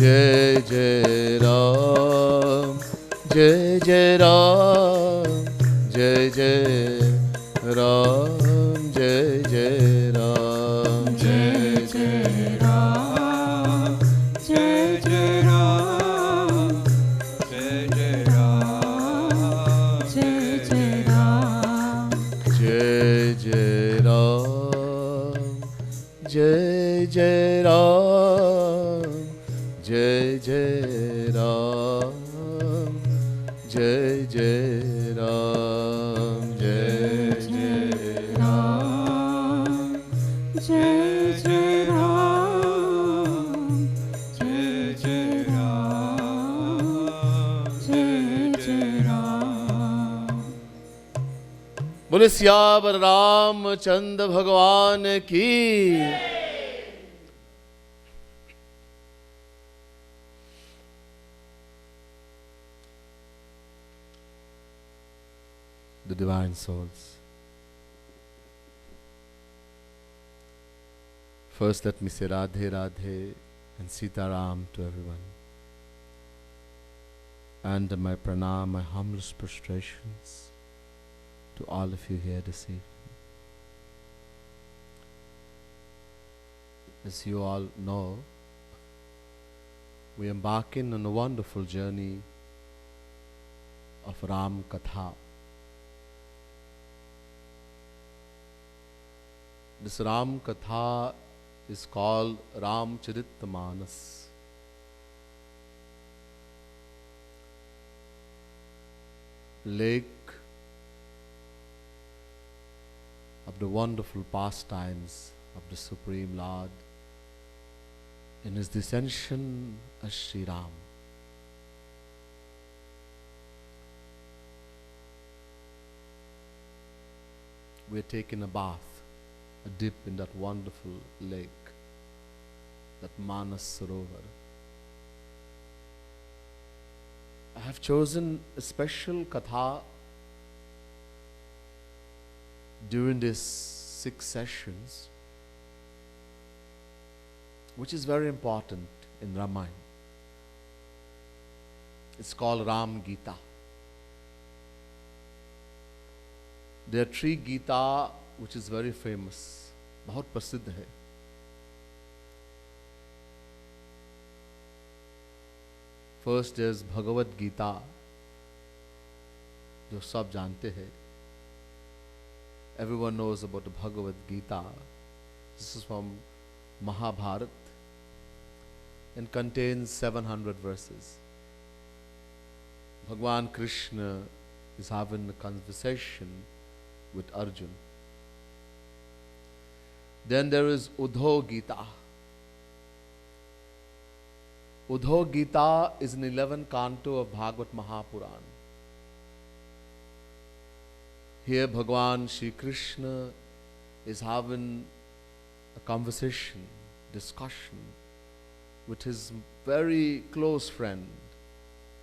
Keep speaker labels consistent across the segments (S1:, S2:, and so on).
S1: Jai Jai Ram, Jai Jai Ram, Jai Jai Ram, Jai Jai Ram, Jai Jai
S2: Ram, Jai Jai Ram, Jai Jai Ram, Jai Jai Ram,
S1: Jai Jai Ram, Jai Jai Ram, Jai Jai Ram, Jai Jai Ram, Jai Jai
S2: Ram, Jai Jai Ram, Jai Jai Ram, Jai Jai Ram.
S1: बोले सियावर रामचंद्र भगवान की। The divine souls. First, let me say Radhe Radhe and Sita Ram to everyone. And my pranam, my humblest prostrations to all of you here this evening. As you all know, we are embarking on a wonderful journey of Ram Katha. This Ram Katha is called Ramcharitmanas. Lake of the wonderful pastimes of the Supreme Lord in his descension as Sri Ram. We are taking a bath, a dip in that wonderful lake, that Manas Sarovar. I have chosen a special katha during these 6 sessions, which is very important in Ramayana. It's called Ram Gita. There are 3 Gita which is very famous, बहुत प्रसिद्ध है. First there's Bhagavad Gita, जो सब जानते हैं. Everyone knows about the Bhagavad Gita. This is from Mahabharata and contains 700 verses. Bhagwan Krishna is having a conversation with Arjun. Then there is Uddhav Gita. Uddhav Gita is an 11th canto of Bhagavad Mahapuran. Here Bhagwan Shri Krishna is having a conversation, discussion with his very close friend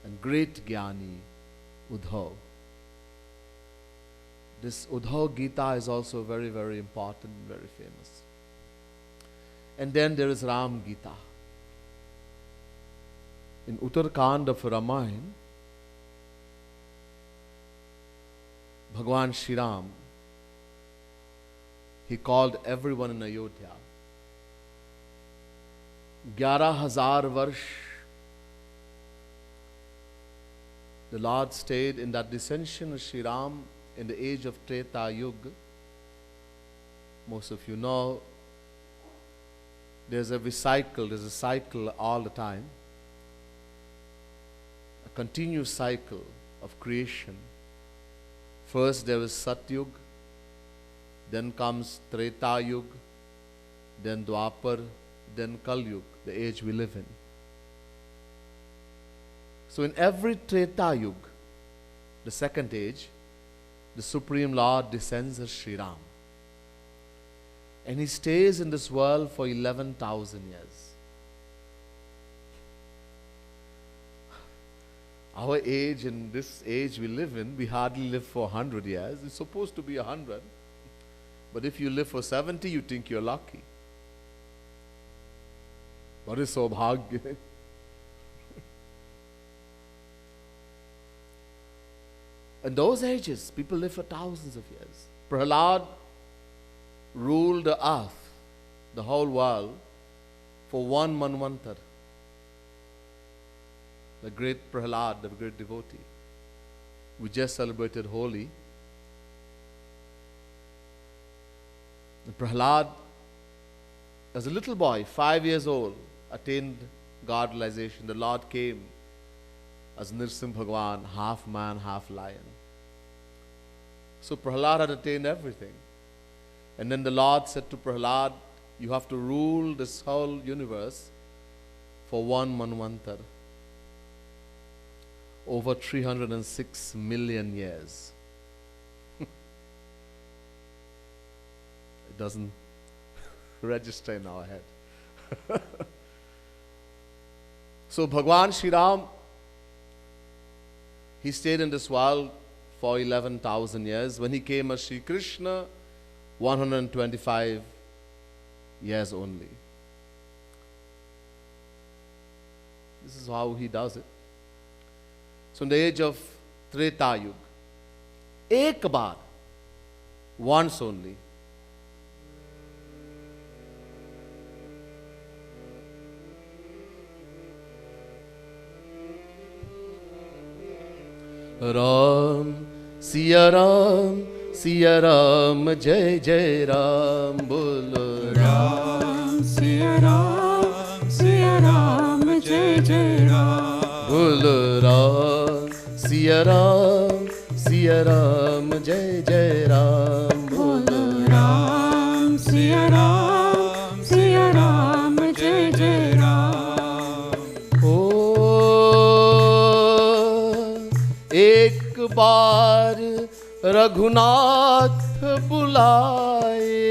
S1: and great Jnani, Uddhav. This Uddhav Gita is also very, very important, very famous. And then there is Ram Gita. In Uttarkand of Ramayan, Bhagwan Shri Ram, he called everyone in Ayodhya. 11,000 varsh the Lord stayed in that descension of Shri Ram in the age of Treta Yuga. Most of you know there's a cycle all the time, a continuous cycle of creation. First there is Satyug, then comes Treta Yuga, then Dwapar, then Kal Yuga, the age we live in. So in every Treta Yuga, the second age, the Supreme Lord descends as Sri Ram. And he stays in this world for 11,000 years. Our age and this age we live in, we hardly live for 100 years. It's supposed to be 100. But if you live for 70, you think you're lucky. What is Saubhagya? In those ages, people lived for thousands of years. Prahlad ruled the earth, the whole world, for one manvantar. The great Prahlad, the great devotee. We just celebrated Holi. And Prahlad, as a little boy, 5 years old, attained God realization. The Lord came as Nrsimha Bhagwan, half man, half lion. So Prahlad had attained everything. And then the Lord said to Prahlad, you have to rule this whole universe for one manvantar. Over 306 million years. It doesn't register in our head. So Bhagwan Shri Ram, he stayed in this world for 11,000 years. When he came as Shri Krishna, 125 years only. This is how he does it. So in the age of Treta Yuga, ek baar, once only, Ram, Siya Ram, Siya Ram, Jai Jai Ram, Bolo
S2: Ram, Siya Ram, Siya Ram, Jai Jai Ram.
S1: Bolo Ram, Siya Ram, Siya Ram, Jai Jai Ram, Bolo
S2: Ram, Siya Ram, Siya Ram, Jai Jai Ram.
S1: एक बार रघुनाथ बुलाए,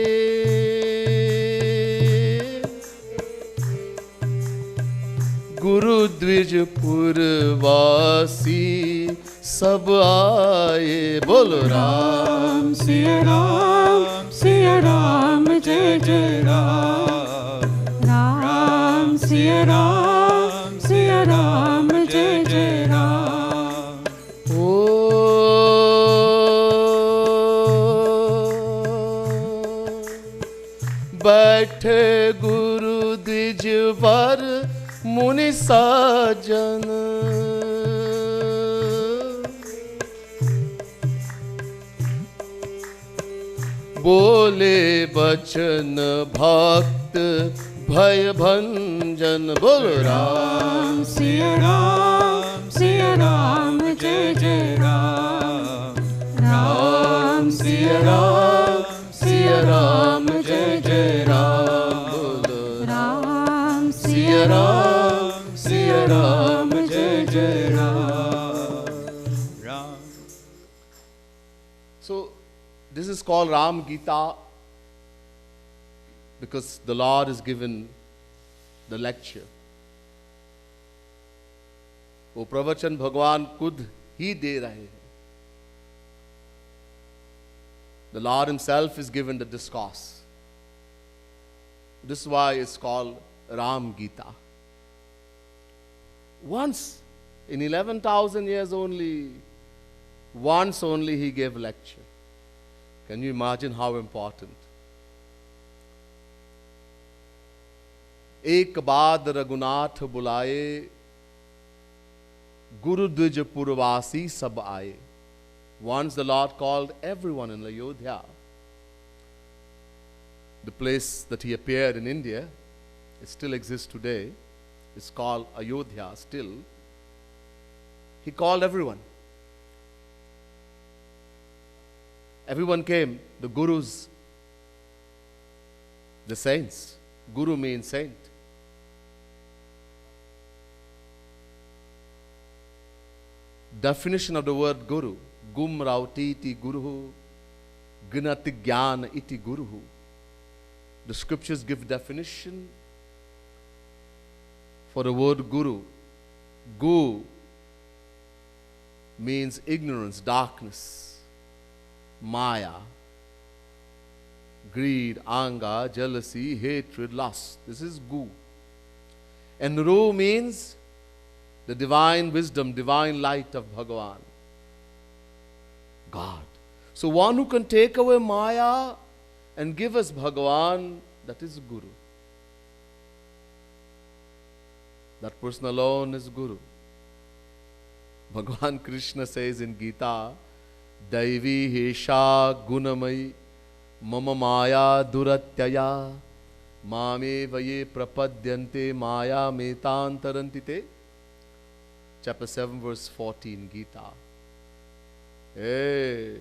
S1: गुरु द्विजपुर वासी सब आए. बोलो
S2: Ram, Siya Ram, Siya Ram, Jai Jai Ram. Ram, Siya Ram, Siya Ram, Jai Jai Ram.
S1: बैठे गुरु द्विजवर मुनि साजन, बोले बचन भक्त भय भंजन. बोलो
S2: Ram, Siya Ram, Siya Ram, Jai Jai Ram. Ram, Siya Ram, Siya Ram, Jai Jai Ram.
S1: Bolo
S2: Ram,
S1: Siya Ram,
S2: Siya Ram, Jai Jai Ram.
S1: So this is called Ram Gita because the Lord has given the lecture. वो प्रवचन भगवान खुद ही दे रहे हैं. The Lord himself is given the discourse. This is why it's called Ram Gita. Once in 11,000 years only, once only he gave lecture. Can you imagine how important? एक बाद रघुनाथ बुलाए, गुरु द्विज पुरवासी सब आए. Once the Lord called everyone in Ayodhya. The place that he appeared in India, it still exists today. It's called Ayodhya still. He called everyone. Everyone came, the gurus, the saints. Guru means saint. Definition of the word guru. Gum rauti iti guruhu, gnati jnana iti guruhu. The scriptures give definition for the word guru. Gu means ignorance, darkness, maya, greed, anger, jealousy, hatred, lust. This is gu. And ru means the divine wisdom, divine light of Bhagavan. God. So one who can take away Maya and give us Bhagavan, that is Guru. That person alone is Guru. Bhagavan Krishna says in Gita, Daivi Hesha Gunamai Mama Maya Duratyaya Mame Vaye Prapadyante Maya Metantarantite. Chapter 7 verse 14 Gita. Hey,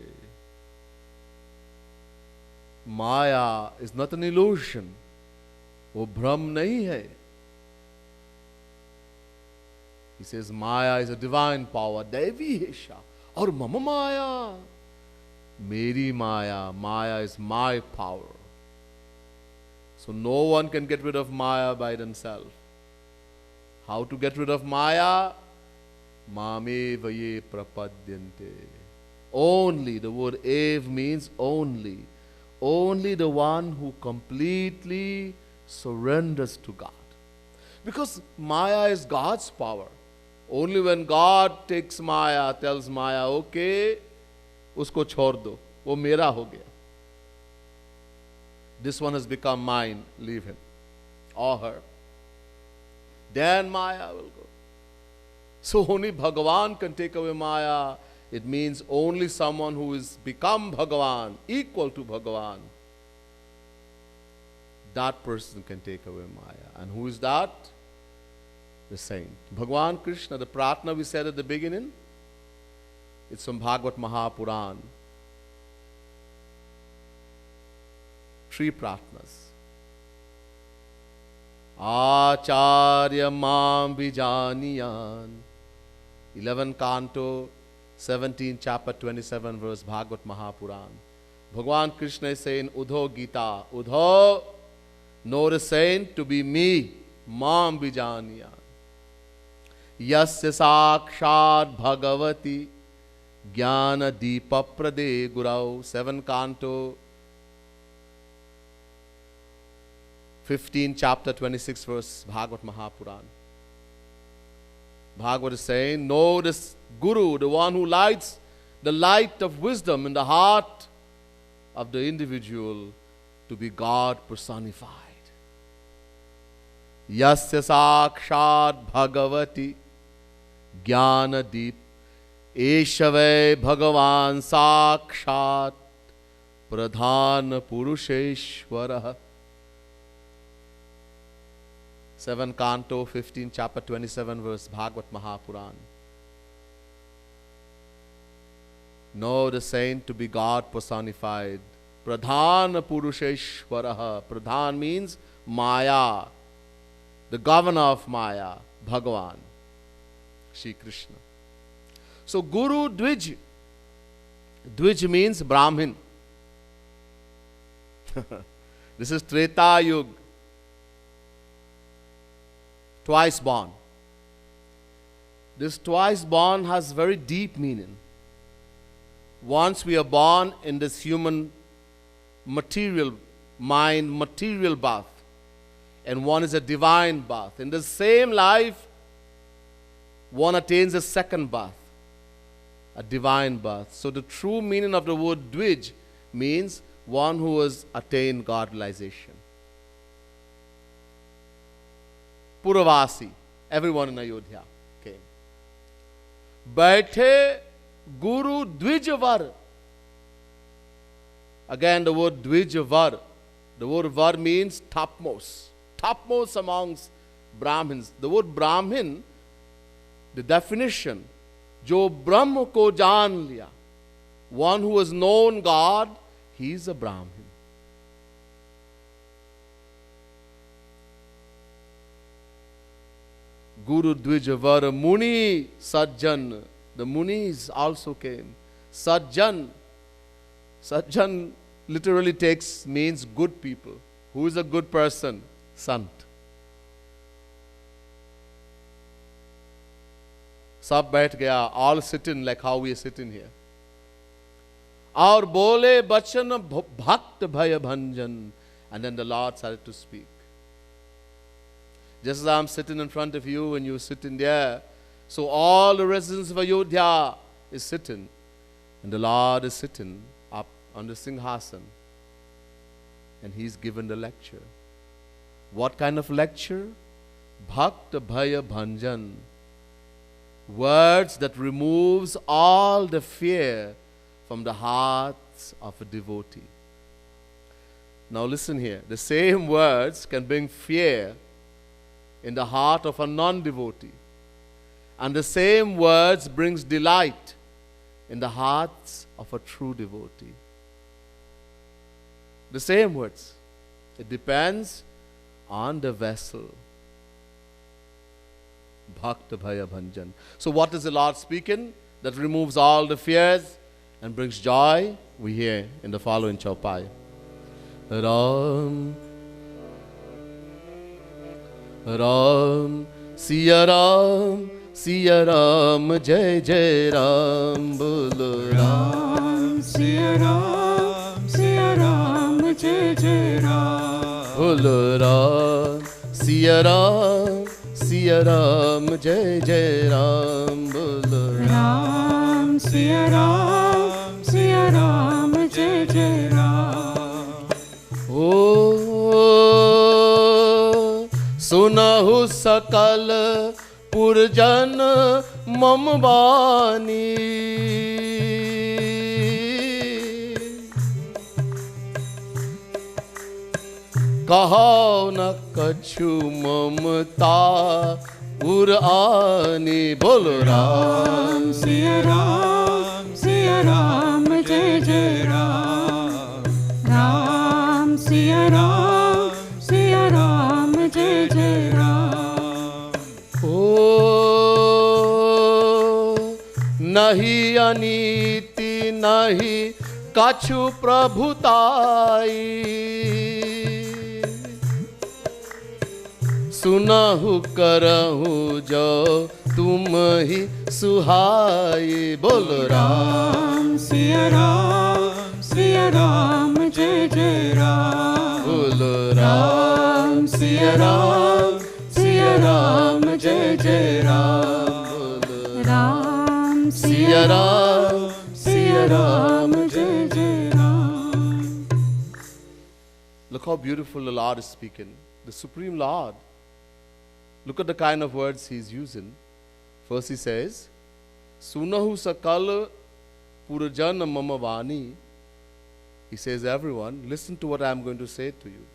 S1: Maya is not an illusion. वो भ्रम नहीं है. He says Maya is a divine power. Devi Hesha. और Mama Maya. Meri Maya. Maya is my power. So no one can get rid of Maya by themselves. How to get rid of Maya? Mame vaye prapadyante. Only, the word ev means only. Only the one who completely surrenders to God. Because Maya is God's power. Only when God takes Maya, tells Maya, okay, usko chhod do, wo mera ho gaya. This one has become mine, leave him or her. Then Maya will go. So only Bhagavan can take away Maya. It means only someone who is become Bhagavan, equal to Bhagavan. That person can take away Maya. And who is that? The saint. Bhagavan Krishna, the Pratna we said at the beginning, it's from Bhagavad Mahapuran. 3 Pratnas. Acharya Mam Vijaniyan. 11 Canto, 17 chapter 27 verse Bhagavad Mahapuran. Bhagavan Krishna is saying, Udho Gita, Udho, know the saint to be me, Mam Vijaniyan. Yasya Sakshat Bhagavati Jnana Deepa Prade Gurau. 7 Canto, 15 chapter 26 verse Bhagavad Mahapuran. Bhagavad is saying, know this Guru, the one who lights the light of wisdom in the heart of the individual to be God personified. Yasya Sakshat Bhagavati Jnana Deep Eshave Bhagavan Sakshat Pradhan Purusheshwara. 7 Canto, 15 chapter 27 verse Bhagavad Mahapuran. Know the saint to be God personified. Pradhan Purusheshwara. Pradhan means Maya, the governor of Maya, Bhagavan, Shri Krishna. So Guru Dwij. Dwij means Brahmin. This is Treta Yuga. Twice born. This twice born has very deep meaning. Once we are born in this human material mind, material birth, and one is a divine birth. In the same life, one attains a second birth, a divine birth. So the true meaning of the word Dwij means one who has attained godization. Puravasi, everyone in Ayodhya came. Baithe Guru Dvijavar. Again the word Dvijavar. The word Var means topmost. Topmost amongst Brahmins. The word Brahmin, the definition, Jo Brahma ko jaan liya. One who has known God, he is a Brahmin. Guru Dvijavara Muni Sajjan. The Munis also came. Sajjan. Sajjan literally means good people. Who is a good person? Sant. Sab baith gaya, all sitting like how we are sitting here. Aur bole bachan bhakt bhaya bhanjan. And then the Lord started to speak. Just as I'm sitting in front of you and you're sitting there, so all the residents of Ayodhya is sitting. And the Lord is sitting up on the Singhasan, and he's given the lecture. What kind of lecture? Bhakta Bhaya Bhanjan. Words that removes all the fear from the hearts of a devotee. Now listen here. The same words can bring fear in the heart of a non-devotee. And the same words brings delight in the hearts of a true devotee. The same words. It depends on the vessel. Bhakta Bhaya Bhanjan. So what is the Lord speaking? That removes all the fears and brings joy. We hear in the following chaupai. Ram, Ram, Siya Ram, Siya Ram, Jai Jai Ram, Bolo Ram,
S2: Siya Ram, Siya Ram, Jai Jai Ram.
S1: Bolo Ram, Siya Ram, Siya Ram, Jai Jai Ram, Bolo
S2: Ram, Siya Ram, Siya Ram, Jai Jai Ram.
S1: सुनहु सकल पुरजन मम वाणी कहो न कछु ममता उरानी बोलो राम
S2: सिया राम जय जय राम राम सिया राम जय जय राम
S1: नहीं अनीति नहीं कछु प्रभुताई सुनहु करहु जो तुम ही सुहाई बोलो
S2: राम सिया राम जय जय राम
S1: बोलो
S2: राम सिया राम जय जय राम राम सिया राम जय जय Ram.
S1: Look how beautiful the Lord is speaking. The Supreme Lord. Look at the kind of words he's using. First he says, Sunahu sakal purajana mama vani. He says, everyone, listen to what I'm going to say to you.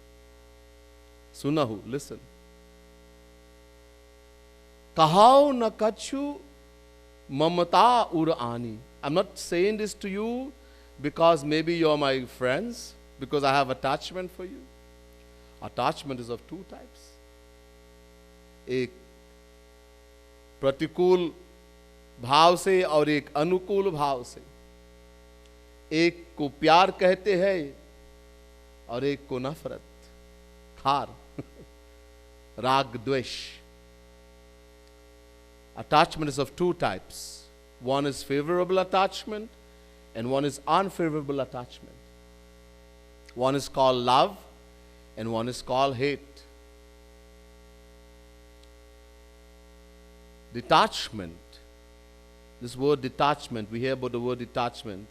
S1: Sunahu, listen. Kahau na kachu mamata urani. I'm not saying this to you because maybe you're my friends, because I have attachment for you. Attachment is of two types. एक प्रतिकूल भाव से और एक अनुकूल भाव से. एक को प्यार कहते हैं और एक को नफरत, खार, राग द्वेष. Attachment is of two types. One is favorable attachment and one is unfavorable attachment. One is called love and one is called hate. Detachment. This word detachment, we hear about the word detachment.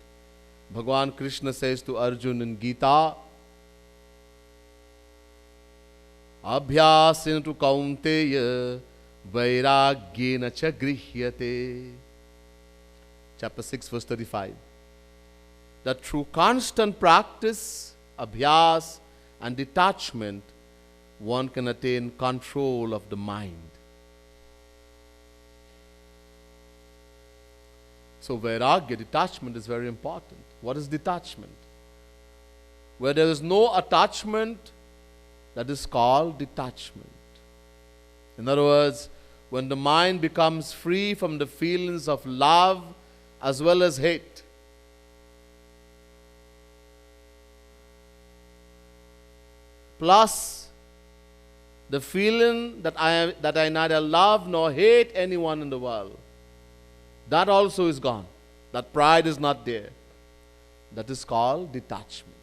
S1: Bhagavan Krishna says to Arjuna in Gita, Abhyasin tu kaunteya vairagyena cha grihyate. Chapter 6 verse 35. That through constant practice, abhyas and detachment, one can attain control of the mind. So vairagya, detachment, is very important. What is detachment? Where there is no attachment, that is called detachment. In other words, when the mind becomes free from the feelings of love as well as hate. Plus the feeling that I neither love nor hate anyone in the world. That also is gone. That pride is not there. That is called detachment.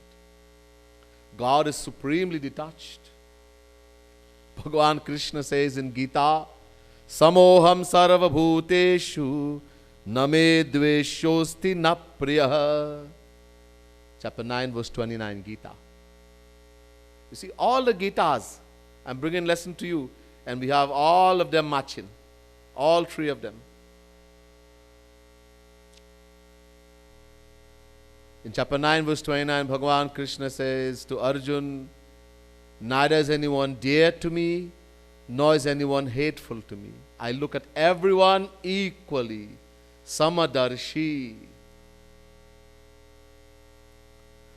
S1: God is supremely detached. Bhagavan Krishna says in Gita, Samoham sarva bhuteshu Name dveshosti na priyaha. Chapter 9, verse 29, Gita. You see, all the Gitas, I'm bringing lesson to you, and we have all of them matching. All three of them. In chapter 9, verse 29, Bhagavan Krishna says to Arjun, neither is anyone dear to me, nor is anyone hateful to me. I look at everyone equally. Samadarshi.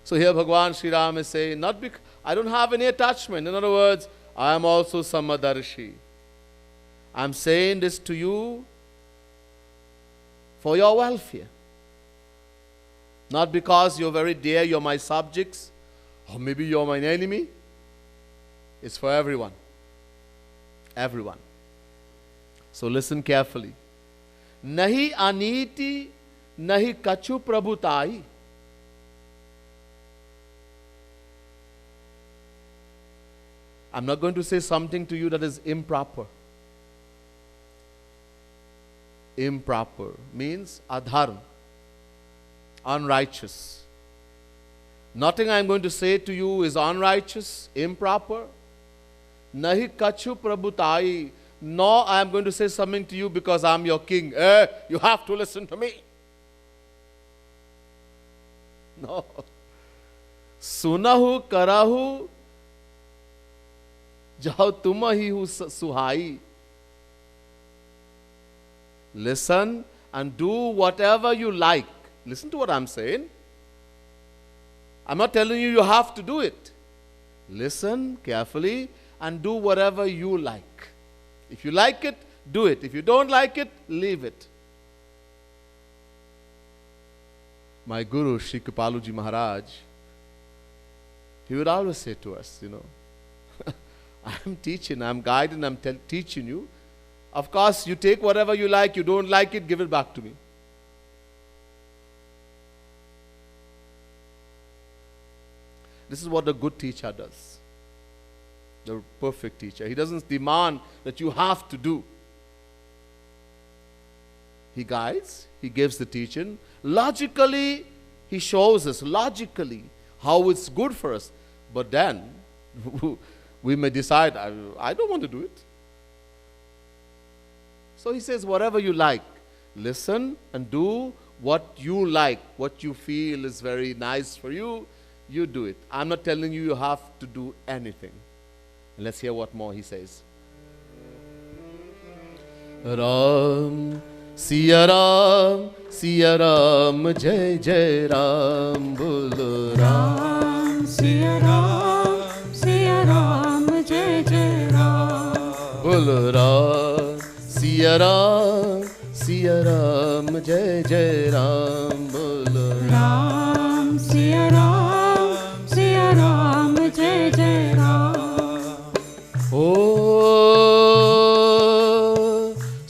S1: So here Bhagavan Sri Ram is saying, I don't have any attachment. In other words, I am also Samadarshi. I am saying this to you for your welfare. Not because you're very dear, you're my subjects, or maybe you're my enemy. It's for everyone. Everyone. So listen carefully. Nahi aniti, nahi kachu prabhutai. I'm not going to say something to you that is improper. Improper means adharma, unrighteous. Nothing I'm going to say to you is unrighteous, improper. Nahi kachu prabhutai. Nor I am going to say something to you because I'm your king. You have to listen to me. No. Sunahu karahu jao tumahi hu suhai. Listen and do whatever you like. Listen to what I'm saying. I'm not telling you have to do it. Listen carefully and do whatever you like. If you like it, do it. If you don't like it, leave it. My Guru, Sri Kripaluji Maharaj, he would always say to us, I'm teaching, I'm guiding, I'm teaching you. Of course, you take whatever you like, you don't like it, give it back to me. This is what a good teacher does. The perfect teacher. He doesn't demand that you have to do. He guides, he gives the teaching. Logically, he shows us, logically, how it's good for us. But then, we may decide, I don't want to do it. So he says, whatever you like, listen and do what you like, what you feel is very nice for you, you do it. I'm not telling you have to do anything. Let's hear what more he says. Ram, Siya Ram, Jai Jai Ram, Bolo Ram.
S2: Siya Ram, Jai Jai Ram.
S1: Bolo Ram, Siya Ram, Jai Jai Ram, Bolo
S2: Ram. Siya Ram, Jai Jai Ram.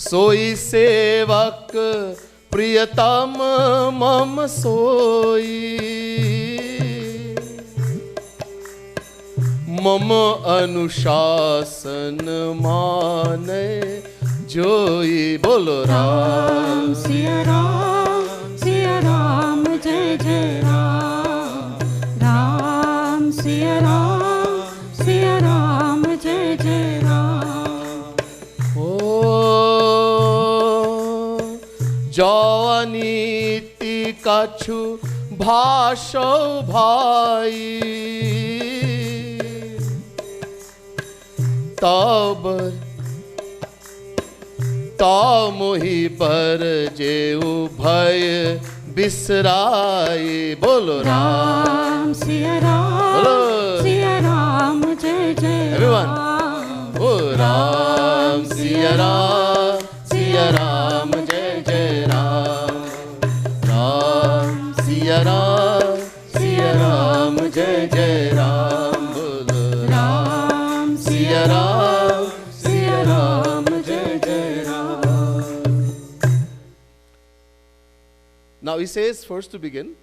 S1: सोई सेवक प्रियतम मम सोई मम अनुशासन माने जोई बोलो राम
S2: सिया राम जय जय राम राम सिया राम जय जय राम
S1: जवानीति कछु भाषो भाई तब मोहि पर जेऊ भय बिसराई बोलो
S2: राम सिया राम जय जय
S1: everyone ओ राम सिया राम जय जय राम राम सिया राम जय जय राम बोलो
S2: राम सिया राम जय जय Ram.
S1: Now he says first to begin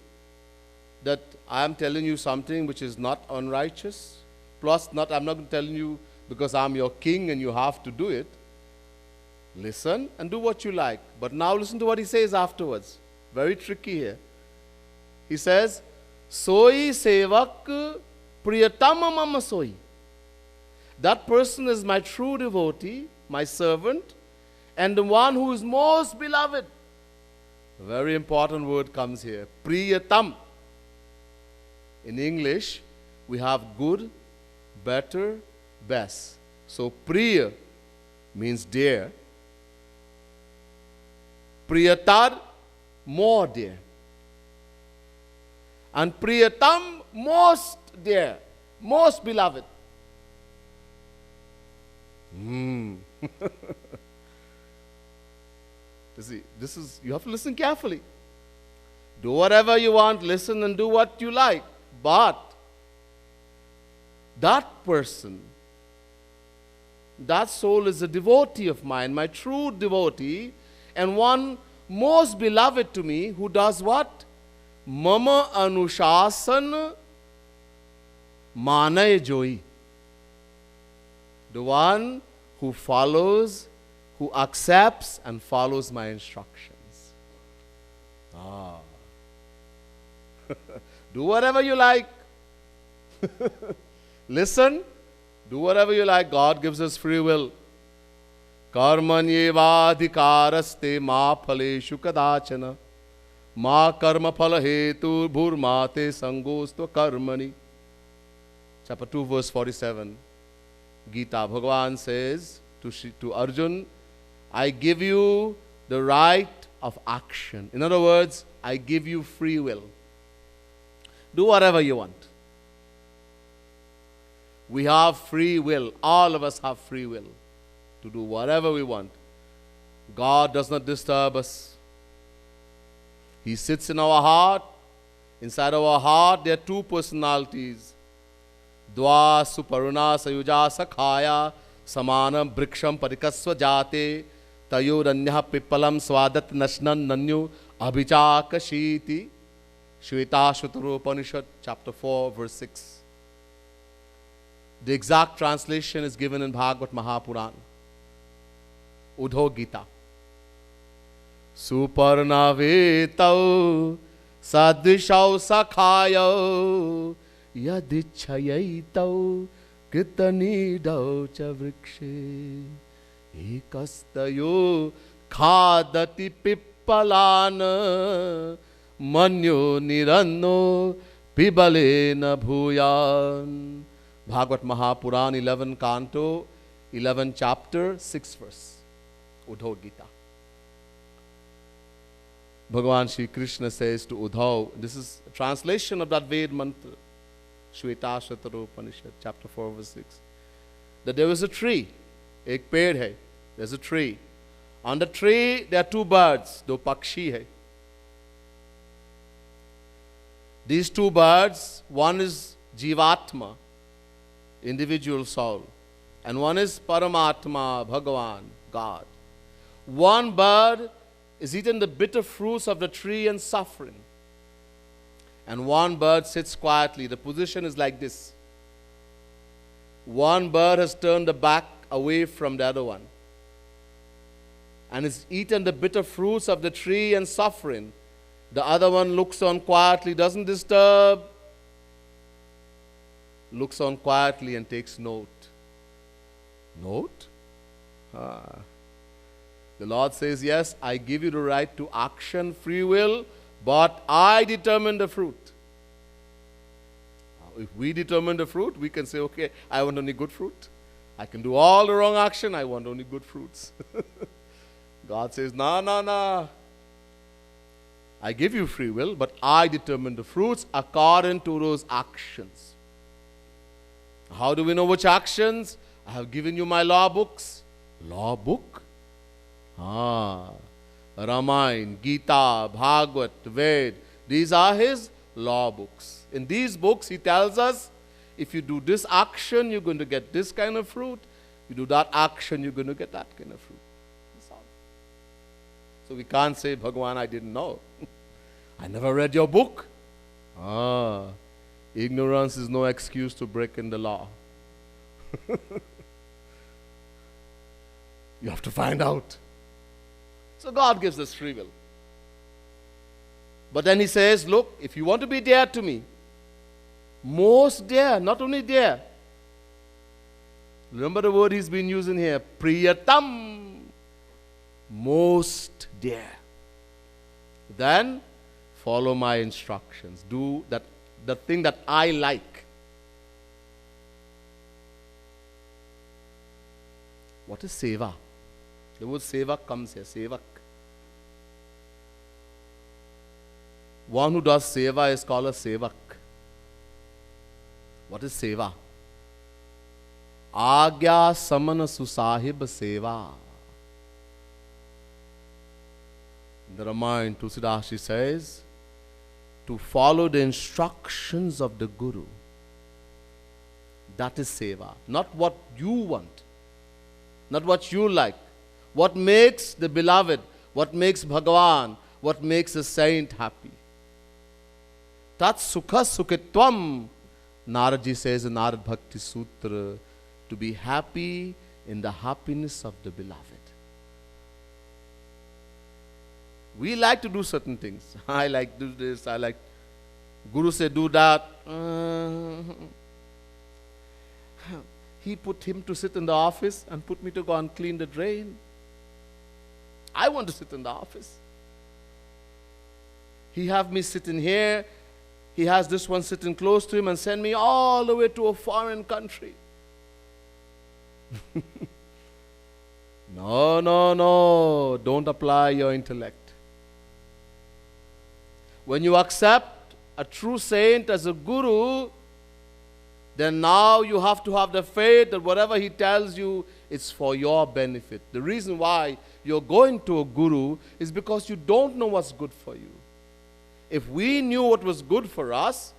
S1: that I am telling you something which is not unrighteous. Plus I'm not telling you because I'm your king and you have to do it. Listen and do what you like. But now listen to what he says afterwards. Very tricky here. He says, Soi sevak priyatama mama soi. That person is my true devotee, my servant, and the one who is most beloved. A very important word comes here. Priyatam. In English, we have good, better, best. So priya means dear. Priyatar, more dear. And priyatam, most dear, most beloved. You see, you have to listen carefully. Do whatever you want, listen and do what you like. But that person, that soul is a devotee of mine, my true devotee, and one most beloved to me who does what? Mama anushasan manay joi. The one who follows, who accepts and follows my instructions. Do whatever you like. Listen, do whatever you like. God gives us free will. Karmanyevadhikaraste ma phaleshu kadachana ma karma phala hetu bhurmate sangostva karmani. Chapter 2 verse 47. Gita, Bhagavan says to Arjun, I give you the right of action. In other words, I give you free will. Do whatever you want. We have free will. All of us have free will to do whatever we want. God does not disturb us. He sits in our heart. Inside our heart, there are two personalities. Dva suparuna sayuja sakhaya samanam briksham parikasva jate tayoranyah pipalam swadat nashnan nanyu abhichakashiti. Shvetashvatara Upanishad, chapter 4, verse 6. The exact translation is given in Bhagavad Mahapuran. Udho Gita. Suparnavetau sadvishau sakhayau yadichhayaitau kritanidau cha vrikshe ekastayo khadati pippalana manyo niranno pibalena bhuyan. Bhagavad Mahapuran, 11 canto, 11 chapter, 6 verse. Udho Gita. Bhagavan Shri Krishna says to Udhav, this is a translation of that Ved mantra, Shvetashvatara Upanishad, chapter 4, verse 6, that there was a tree, ek ped hai, there's a tree. On the tree, there are two birds, do pakshi hai. These two birds, one is Jivatma, individual soul, and one is Paramatma, Bhagavan, God. One bird is eating the bitter fruits of the tree and suffering, and one bird sits quietly. The position is like this. One bird has turned the back away from the other one and is eating the bitter fruits of the tree and suffering. The other one looks on quietly, doesn't disturb, looks on quietly and takes note. Note? The Lord says, yes, I give you the right to action, free will, but I determine the fruit. If we determine the fruit, we can say, okay, I want only good fruit. I can do all the wrong action, I want only good fruits. God says, no. I give you free will, but I determine the fruits according to those actions. How do we know which actions? I have given you my law books. Law book? Ramayan, Gita, Bhagavad, Ved. These are his law books. In these books, he tells us, if you do this action, you're going to get this kind of fruit. You do that action, you're going to get that kind of fruit. That's all. So we can't say, Bhagavan, I didn't know. I never read your book. Ignorance is no excuse to break in the law. You have to find out. So God gives us free will. But then he says, look, if you want to be dear to me, most dear, not only dear. Remember the word he's been using here, priyatam, most dear. Then follow my instructions. Do that, the thing that I like. What is seva? The word seva comes here, sevak. One who does seva is called a sevak. What is seva? Agya samana susahib seva. In the Ramayan, Tulsidashi says, to follow the instructions of the Guru. That is seva. Not what you want. Not what you like. What makes the beloved, what makes Bhagavan, what makes a saint happy. Tat sukha sukhitvam, Naradji says in Narad Bhakti Sutra, to be happy in the happiness of the beloved. We like to do certain things. I like to do this, I like, Guru said do that. He put him to sit in the office and put me to go and clean the drain. I want to sit in the office. He have me sitting here. He has this one sitting close to him and send me all the way to a foreign country. No, no, no. Don't apply your intellect. When you accept a true saint as a guru, then now you have to have the faith that whatever he tells you, it's for your benefit. The reason why you're going to a guru is because you don't know what's good for you. If we knew what was good for us,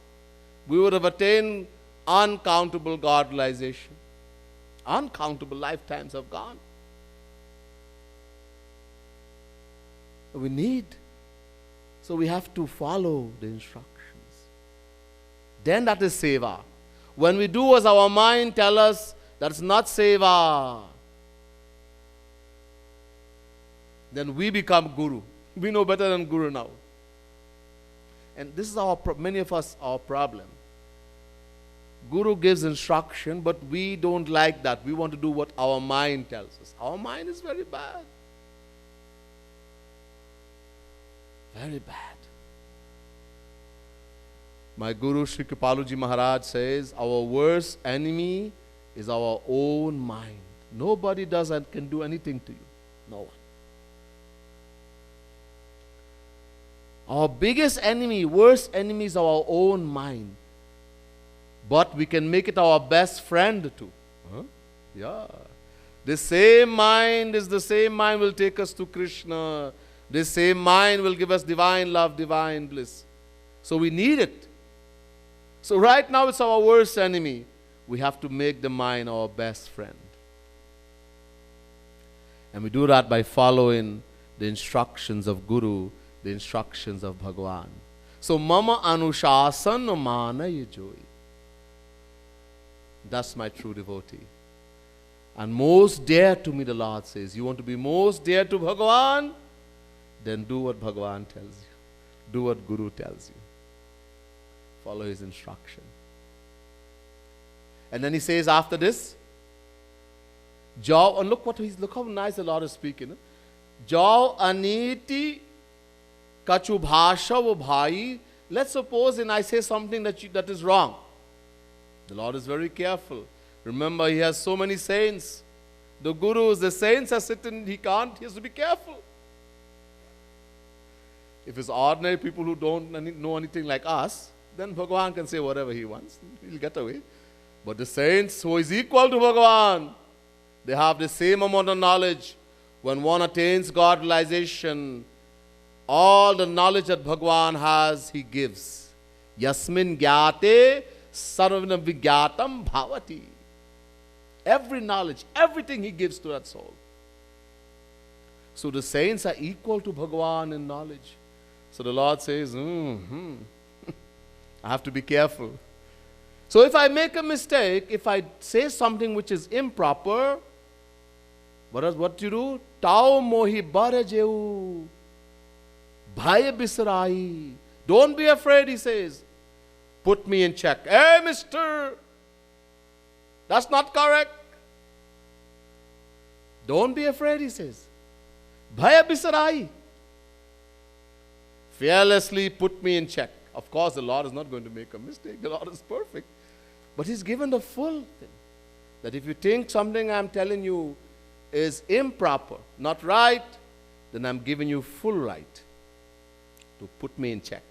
S1: we would have attained uncountable God-realization. Uncountable lifetimes have gone. We need. So we have to follow the instructions. Then that is seva. When we do as our mind tells us, that's not seva. Then we become guru. We know better than guru now. And this is many of us, our problem. Guru gives instruction, but we don't like that. We want to do what our mind tells us. Our mind is very bad. Very bad. My Guru Sri Kripaluji Maharaj says, our worst enemy is our own mind. Nobody does and can do anything to you. No one. Our biggest enemy, worst enemy is our own mind. But we can make it our best friend too. Huh? Yeah. The same mind is the same mind will take us to Krishna. The same mind will give us divine love, divine bliss. So we need it. So right now it's our worst enemy. We have to make the mind our best friend. And we do that by following the instructions of Guru, the instructions of Bhagavan. So mama anushasan manaya joy. That's my true devotee. And most dear to me, the Lord says, you want to be most dear to Bhagavan? Then do what Bhagavan tells you. Do what Guru tells you. Follow his instruction. And then he says after this, Jao, and look how nice the Lord is speaking. Jao aniti kachu bhasha wo bhai. Let's suppose and I say something that is wrong. The Lord is very careful. Remember, he has so many saints. The gurus, the saints are sitting, he has to be careful. If it's ordinary people who don't know anything like us, then Bhagavan can say whatever he wants. He'll get away. But the saints who is equal to Bhagavan, they have the same amount of knowledge. When one attains God realization, all the knowledge that Bhagavan has, he gives. Yasmin gyate sarvana vigyatam bhavati. Every knowledge, everything he gives to that soul. So the saints are equal to Bhagavan in knowledge. So the Lord says, I have to be careful. So if I make a mistake, if I say something which is improper, What you do? Tau mohi barajeu. Bhaya bisarai. Don't be afraid, he says. Put me in check. Hey, mister! That's not correct. Don't be afraid, he says. Bhaya bisarai. Fearlessly put me in check. Of course, the Lord is not going to make a mistake. The Lord is perfect. But He's given the full thing. That if you think something I'm telling you is improper, not right, then I'm giving you full right to put me in check.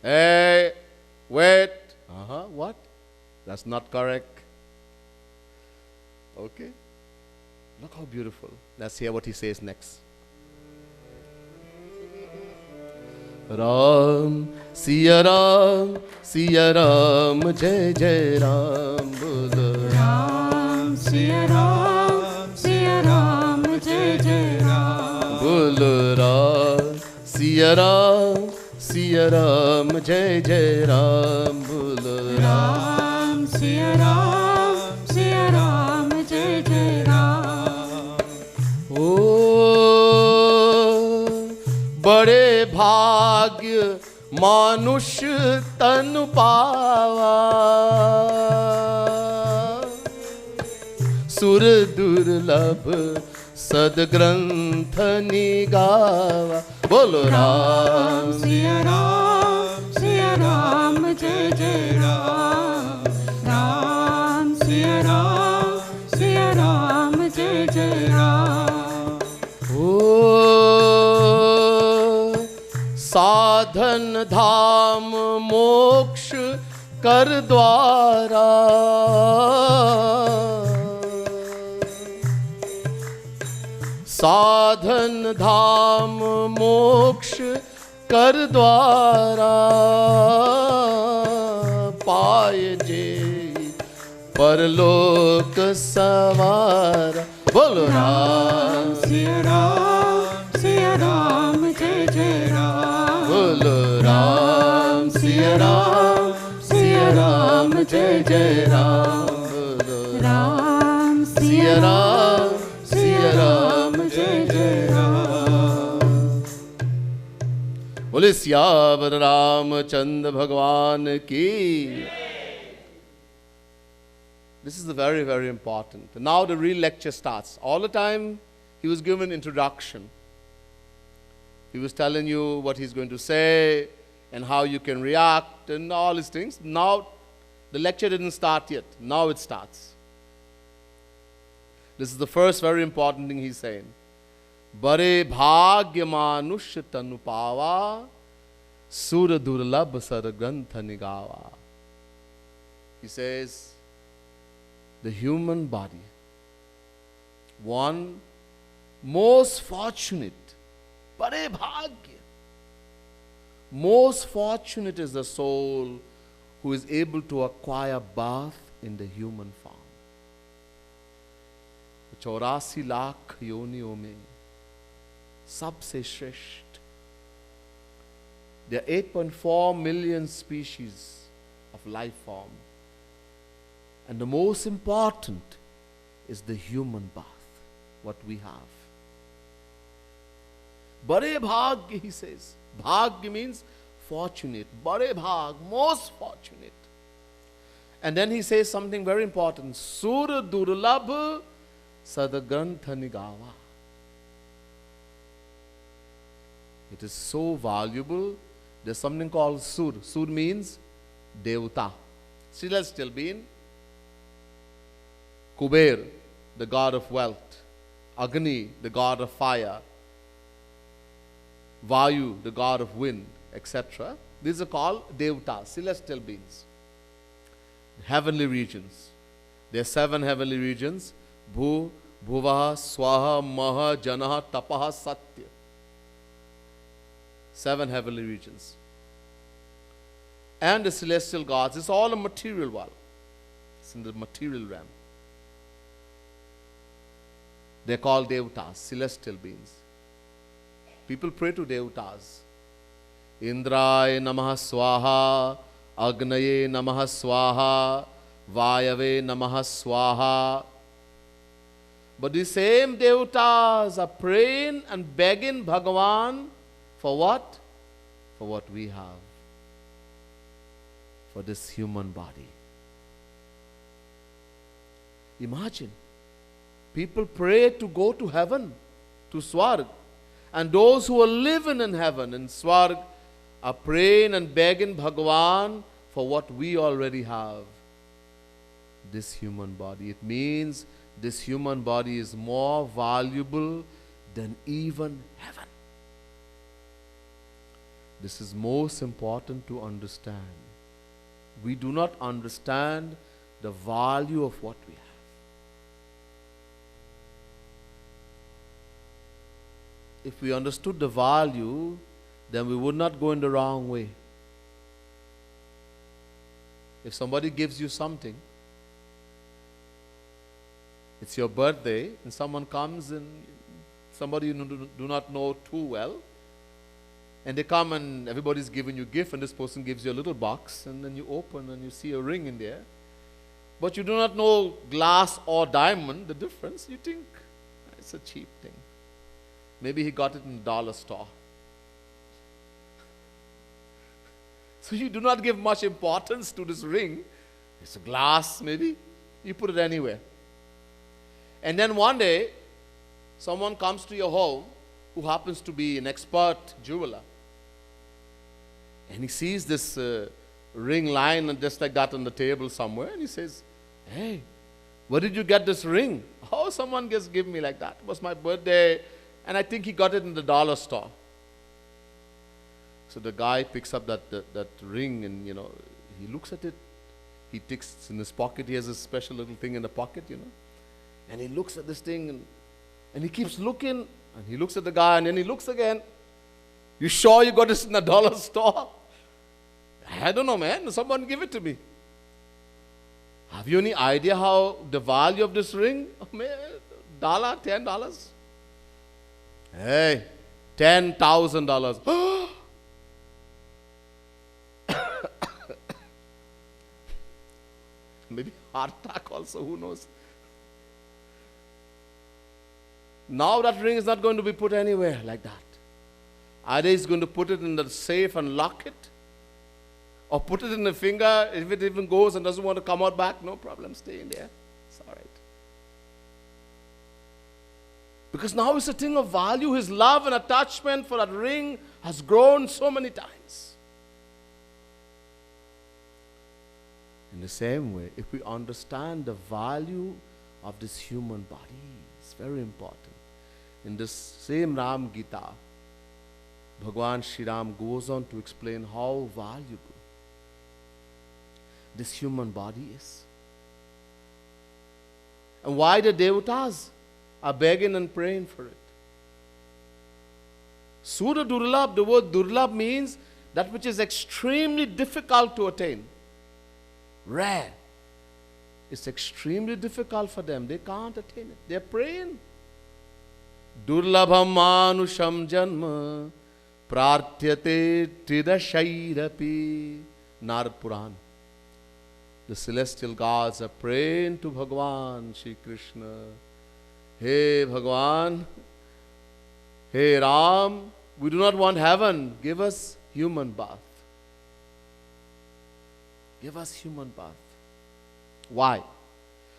S1: Hey, wait. What? That's not correct. Okay. Look how beautiful. Let's hear what he says next. Ram, Siya Ram, Jai Jai Ram, Bolo
S2: Ram, Siya Ram, Jai Jai Ram.
S1: Bolo Ram, Siya Ram, Jai Jai Ram, Bolo
S2: Ram, Siya Ram, Jai Jai Ram.
S1: Oh, bade भाग्य मानुष तन पावा सुर दुर्लभ सदग्रंथ निगावा बोलो Ram
S2: Siya Ram, Jai Jai Ram. Ram, Siya Ram, Jai Jai Ram.
S1: साधन धाम मोक्ष कर द्वारा साधन धाम मोक्ष कर द्वारा पाय जे परलोक सवारा बोलो Ram
S2: Siya Ram, Jai Jai Ram.
S1: बोलो राम सिया राम जय जय राम बोलो
S2: Ram,
S1: सिया राम जय जय राम बोले सियावर रामचंद्र भगवान की. This is very, very important. Now the real lecture starts. All the time he was given introduction. He was telling you what he's going to say and how you can react and all these things. Now the lecture didn't start yet. Now it starts. This is the first very important thing he's saying. Bare bhagya manush tanu pava sura durlabh sargrantha nigawa. He says, the human body, one most fortunate, bare bhagya, most fortunate is the soul who is able to acquire birth in the human form. 84 lakh योनियों में सबसे श्रेष्ठ. There are 8.4 million species of life form. And the most important is the human birth, what we have. Bare bhagya, he says. Bhagya means fortunate. Bare bhag, most fortunate. And then he says something very important. Sura durlabh sadagrantha nigawa. It is so valuable. There's something called sur. Sur means devta, celestial being. Kuber, the god of wealth. Agni, the god of fire. Vayu, the god of wind, etc. These are called devta, celestial beings. Heavenly regions. There are 7 heavenly regions. Bhu, Bhuvaha, Swaha, Maha, Janaha, Tapaha, Satya. 7 heavenly regions. And the celestial gods. It's all a material world. It's in the material realm. They're called devatas, celestial beings. People pray to devatas. Indraya namaha swaha, Agnaye namaha swaha, Vayave namaha swaha. But the same devatas are praying and begging Bhagavan for what? For what we have. For this human body. Imagine. People pray to go to heaven, to Swarg. And those who are living in heaven, in Swarg, are praying and begging Bhagavan for what we already have. This human body. It means this human body is more valuable than even heaven. This is most important to understand. We do not understand the value of what we have. If we understood the value, then we would not go in the wrong way. If somebody gives you something, it's your birthday, and someone comes and somebody you do not know too well, and they come and everybody's giving you a gift, and this person gives you a little box, and then you open and you see a ring in there. But you do not know glass or diamond, the difference. You think it's a cheap thing. Maybe he got it in the dollar store. So you do not give much importance to this ring. It's a glass, maybe. You put it anywhere. And then one day, someone comes to your home who happens to be an expert jeweler. And he sees this ring lying just like that on the table somewhere. And he says, "Hey, where did you get this ring?" "Oh, someone just gave me like that. It was my birthday. And I think he got it in the dollar store." So the guy picks up that ring and, he looks at it. He takes in his pocket. He has a special little thing in the pocket, And he looks at this thing and he keeps looking. And he looks at the guy and then he looks again. "You sure you got this in the dollar store?" "I don't know, man. Someone give it to me." "Have you any idea how the value of this ring?" "Oh, man, $10. "Hey, $10,000. Maybe heart attack also, who knows? Now that ring is not going to be put anywhere like that. Either he's going to put it in the safe and lock it, or put it in the finger. If it even goes and doesn't want to come out back, no problem, stay in there. It's all right. Because now it's a thing of value. His love and attachment for that ring has grown so many times. In the same way, if we understand the value of this human body, it's very important. In this same Ram Gita, Bhagwan Shri Ram goes on to explain how valuable this human body is. And why the devatas are begging and praying for it. Sura Durlabh, the word Durlabh means that which is extremely difficult to attain. Rare. It's extremely difficult for them. They can't attain it. They're praying. Durlabham manusham janma prartyate tridashairapi. Narad Puran. The celestial gods are praying to Bhagavan Shri Krishna. "Hey Bhagavan, hey Ram, we do not want heaven. Give us human birth. Give us human birth." Why?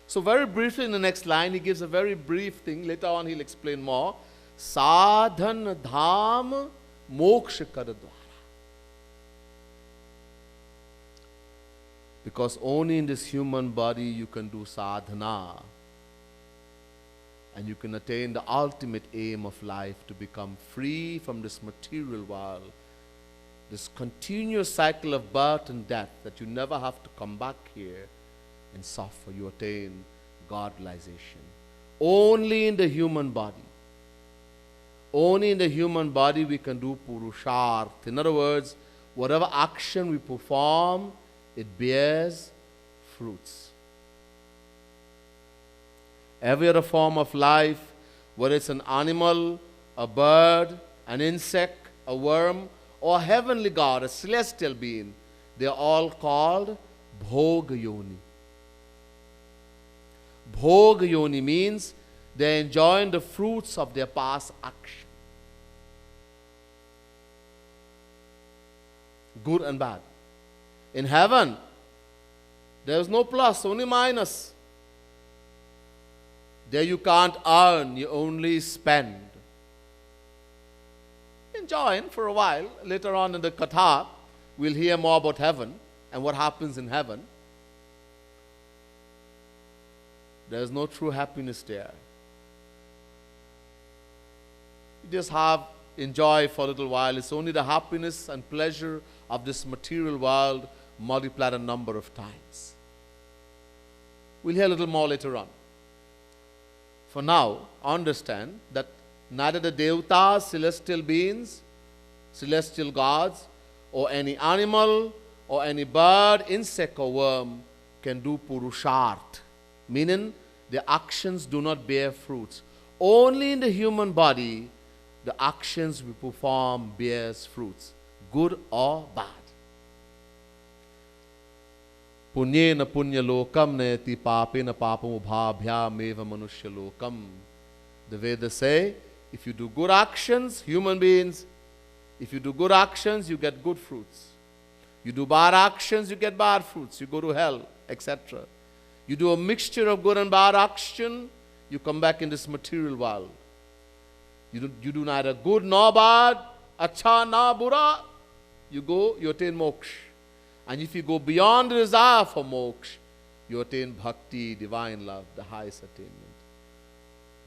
S1: So very briefly in the next line, he gives a very brief thing. Later on he'll explain more. Sadhan dham moksha karadwara. Because only in this human body you can do sadhana. And you can attain the ultimate aim of life, to become free from this material world, this continuous cycle of birth and death, that you never have to come back here and suffer. You attain God-realization. Only in the human body. Only in the human body we can do purusharth. In other words, whatever action we perform, it bears fruits. Every other form of life, whether it's an animal, a bird, an insect, a worm, or a heavenly God, a celestial being, they are all called Bhoga Yoni. Bhoga Yoni means They are enjoying the fruits of their past action. Good and bad. In heaven, there is no plus, only minus. There you can't earn, you only spend. Enjoying for a while. Later on in the Katha, we'll hear more about heaven and what happens in heaven. There is no true happiness there. You just enjoy for a little while. It's only the happiness and pleasure of this material world multiplied a number of times. We'll hear a little more later on. For now, understand that neither the Devatas, celestial beings, celestial gods, or any animal, or any bird, insect, or worm can do purusharth, meaning their actions do not bear fruits. Only in the human body, the actions we perform bears fruits, good or bad. Punyena punya lokam neti papena papam ubhabhyam eva manushya lokam. The Vedas say, if you do good actions, human beings, if you do good actions, you get good fruits. You do bad actions, you get bad fruits. You go to hell, etc. You do a mixture of good and bad action, you come back in this material world. You do neither good nor bad, acha na bura. You attain moksha. And if you go beyond the desire for moksha, you attain bhakti, divine love, the highest attainment.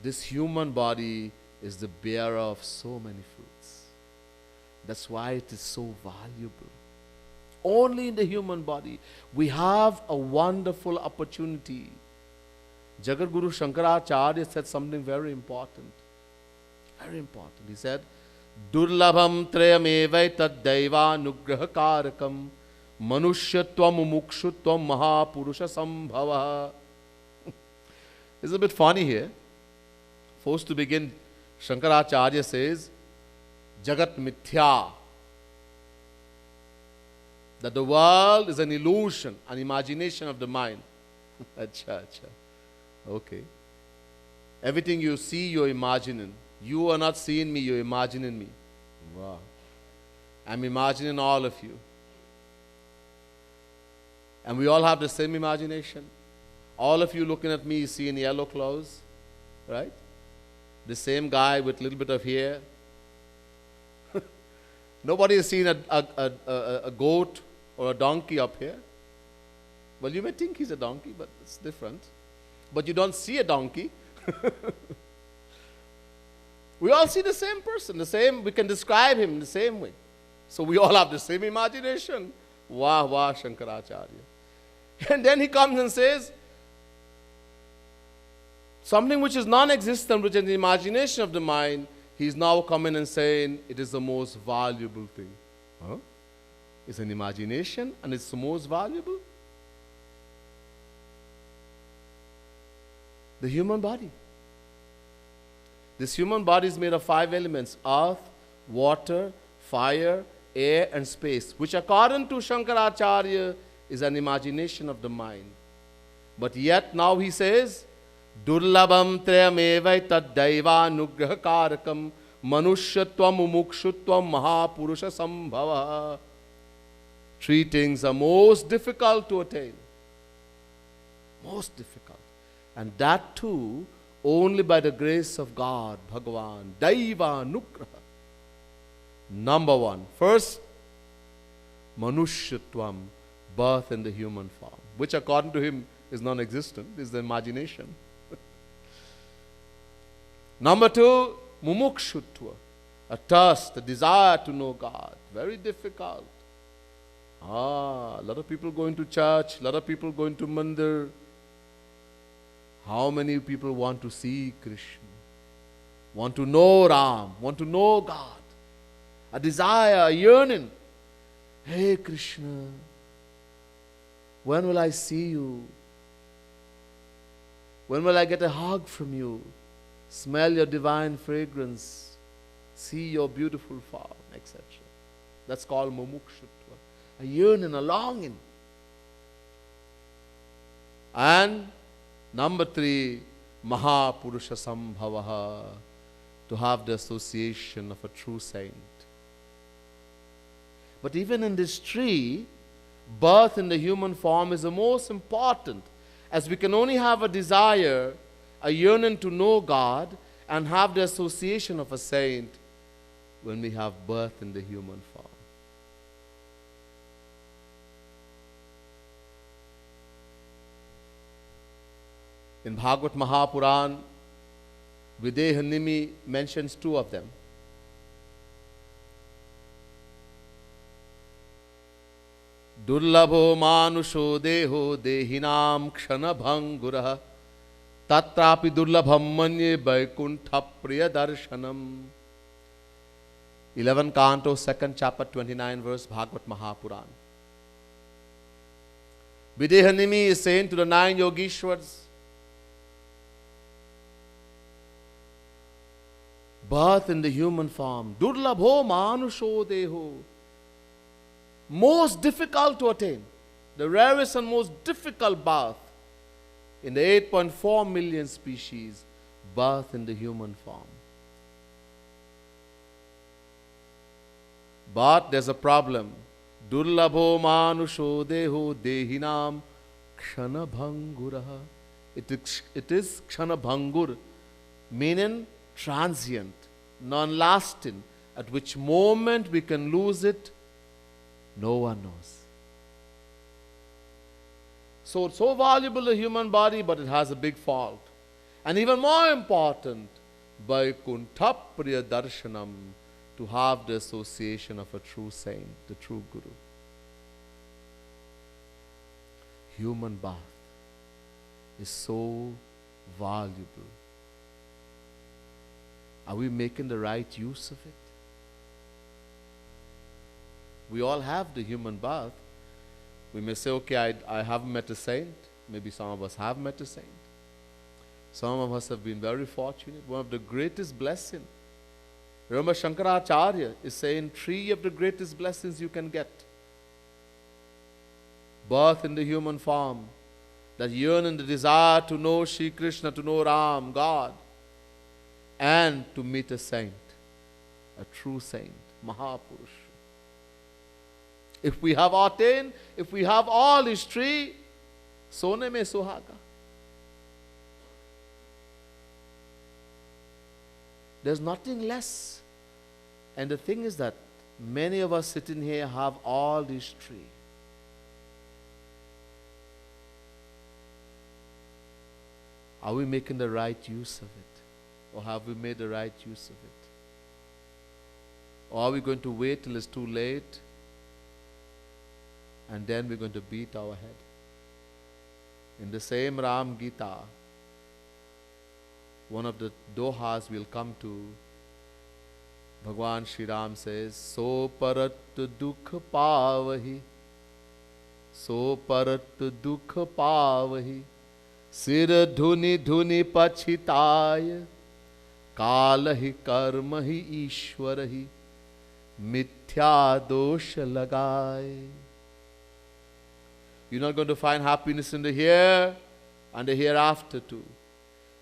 S1: This human body is the bearer of so many fruits. That's why it is so valuable. Only in the human body we have a wonderful opportunity. Jagat Guru Shankaracharya said something very important. Very important. He said, Durlabham trayamevai tad daiva nugraha karakam manusyatvam mumukshutvam mahapurusha sambhava. It's a bit funny here. Forced to begin, Shankaracharya says, Jagat mithya. That the world is an illusion, an imagination of the mind. Acha. Okay. Everything you see, you're imagining. You are not seeing me, you're imagining me. Wow. I'm imagining all of you. And we all have the same imagination. All of you looking at me, seeing yellow clothes, right? The same guy with a little bit of hair. Nobody has seen a goat or a donkey up here. Well, you may think he's a donkey, but it's different. But you don't see a donkey. We all see the same person, we can describe him in the same way. So we all have the same imagination. Wah, Shankaracharya. And then he comes and says, something which is non-existent, which is the imagination of the mind, he's now coming and saying it is the most valuable thing. Huh? It's an imagination and it's the most valuable? The human body. This human body is made of 5 elements: earth, water, fire, air, and space, which according to Shankaracharya is an imagination of the mind. But yet now he says, Durlabham trayamevai tad daiva nugraha karakam manusyatvam mumukshutvam mahapurusha sambhava. 3 things are most difficult to attain. Most difficult. And that too only by the grace of God, Bhagavan, Daiva Nugraha. Number 1, first, Manushyatvam, birth in the human form, which according to him is non-existent, is the imagination. Number 2, Mumukshutva, a thirst, a desire to know God. Very difficult. A lot of people going to church, a lot of people going to mandir. How many people want to see Krishna, want to know Ram, want to know God? A desire, a yearning. Hey Krishna, when will I see you? When will I get a hug from you? Smell your divine fragrance, see your beautiful form, etc. That's called mumukshutva. A yearning, a longing. And number 3, Mahapurusha Sambhavaha, to have the association of a true saint. But even in this tree, birth in the human form is the most important, as we can only have a desire, a yearning to know God and have the association of a saint when we have birth in the human form. In Bhagavad Mahapuran, Videhanimi mentions two of them. Durlabho manusho deho dehinam kshanabhangurah tatrapi durlabham manye vaikuntha priyadarshanam. 11 Canto, 2nd chapter, 29 verse, Bhagavad Mahapuran. Videhanimi is saying to the 9 Yogishwars, birth in the human form, durlabho manusho deho, most difficult to attain, the rarest and most difficult birth in the 8.4 million species, birth in the human form. But there's a problem. Durlabho manusho deho dehinam kshanabhanguraha. It is kshanabhangur, meaning transient, non-lasting. At which moment we can lose it, no one knows. So it's so valuable, the human body, but it has a big fault. And even more important, Vaikuntha Priya Darshanam, to have the association of a true saint, the true Guru. Human birth is so valuable. Are we making the right use of it? We all have the human birth. We may say, okay, I haven't met a saint. Maybe some of us have met a saint. Some of us have been very fortunate. One of the greatest blessings, remember Shankaracharya is saying 3 of the greatest blessings you can get. Birth in the human form, that yearning, the desire to know Shri Krishna, to know Ram, God, and to meet a saint, a true saint, Mahapurush. If we have attained, if we have all these 3, sone mein suhaga. There's nothing less. And the thing is that many of us sitting here have all these 3. Are we making the right use of it? Or have we made the right use of it? Or are we going to wait till it's too late and then we're going to beat our head? In the same Ram Gita, one of the dohas we'll come to, Bhagwan Shri Ram says, So parat dukh pavahi, So parat dukh pavahi, Sir dhuni dhuni pachitaya, Kalahi karmahi ishwarahi, Mithya dosha lagai. You're not going to find happiness in the here and the hereafter too.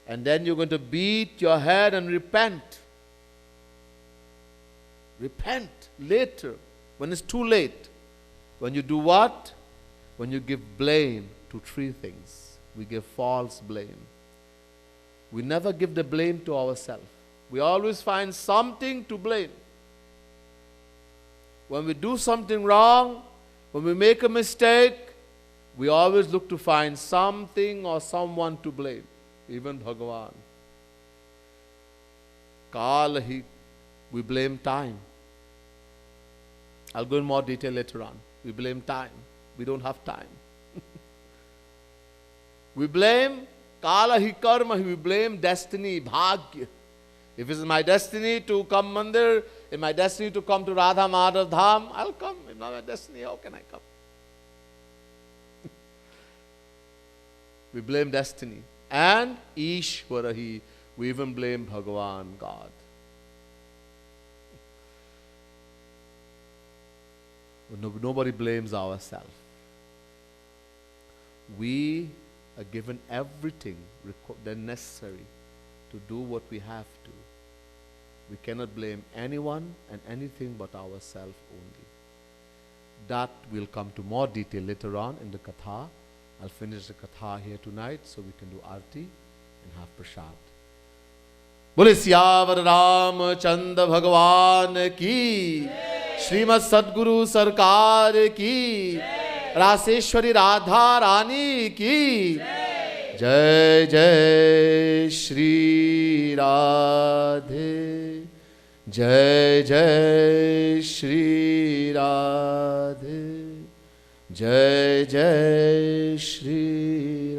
S1: And then you're going to beat your head and repent. Repent later, when it's too late. When you do what? When you give blame to 3 things. We give false blame. We never give the blame to ourselves. We always find something to blame. When we do something wrong, when we make a mistake, we always look to find something or someone to blame. Even Bhagavan. Kalahi, we blame time. I'll go in more detail later on. We blame time. We don't have time. We blame Kalahi karma, we blame destiny, bhagya. If it's my destiny to come mandir, if my destiny to come to Radha Madhav Dham, I'll come. If not my destiny, how can I come? We blame destiny. And Ishwarahi, we even blame Bhagavan, God. Nobody blames ourselves. We are given everything then necessary to do what we have to. We cannot blame anyone and anything but ourselves only. That will come to more detail later on in the Katha. I'll finish the Katha here tonight so we can do Arti and have Prasad. बोले सियावर रामचंद्र भगवान की, श्रीमद सद्गुरु सरकार की, रासेश्वरी राधा रानी की जय जय श्री राधे, जय जय श्री राधे, जय जय श्री